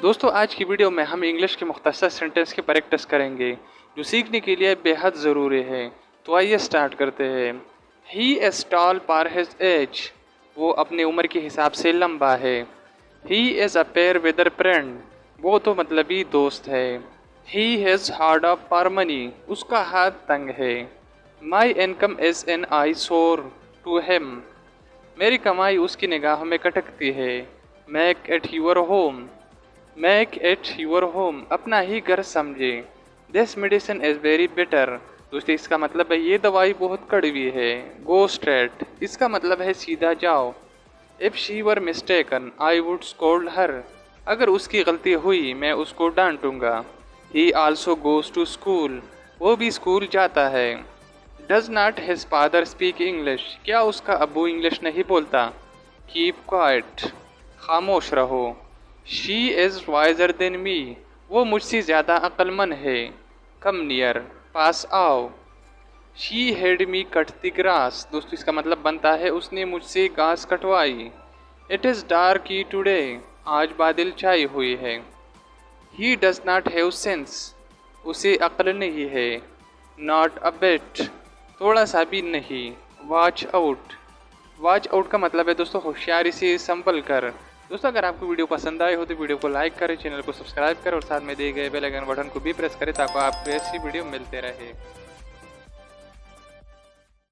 दोस्तों आज की वीडियो में हम इंग्लिश के मुख्तसर सेंटेंस की प्रैक्टिस करेंगे जो सीखने के लिए बेहद ज़रूरी है। तो आइए स्टार्ट करते हैं। He is tall for his age, वो अपनी उम्र के हिसाब से लंबा है। He is a fair weather friend, वो तो मतलबी दोस्त है। He has hard of for money, उसका हाथ तंग है। My income is an eyesore to him, मेरी कमाई उसकी निगाहों में कटकती है। Make it your home, make it your home, अपना ही घर समझे। This medicine is very bitter, दोस्तों इसका मतलब है ये दवाई बहुत कड़वी है। गो स्ट्रेट, इसका मतलब है सीधा जाओ। If she were mistaken I would scold her, अगर उसकी गलती हुई मैं उसको डांटूंगा। He also goes to school, वो भी स्कूल जाता है। Does not his father speak English, क्या उसका अब्बू इंग्लिश नहीं बोलता। कीप क्वाइट, खामोश रहो। She is visor than me, वो मुझसे ज़्यादा अक्लमंद है। कम नियर, पास आओ। She had me cut the grass, दोस्तों इसका मतलब बनता है उसने मुझसे घास कटवाई। इट इज़ डार्क टुडे, आज बादल छाई हुई है। He does not have sense, उसे अक्ल नहीं है। नॉट अ बिट, थोड़ा सा भी नहीं। वॉच आउट, वॉच आउट का मतलब है दोस्तों होशियारी से संभल कर। दोस्तों अगर आपको वीडियो पसंद आए हो तो वीडियो को लाइक करें, चैनल को सब्सक्राइब करें और साथ में दिए गए बेल आइकन बटन को भी प्रेस करें ताकि आपको ऐसी वीडियो मिलते रहे।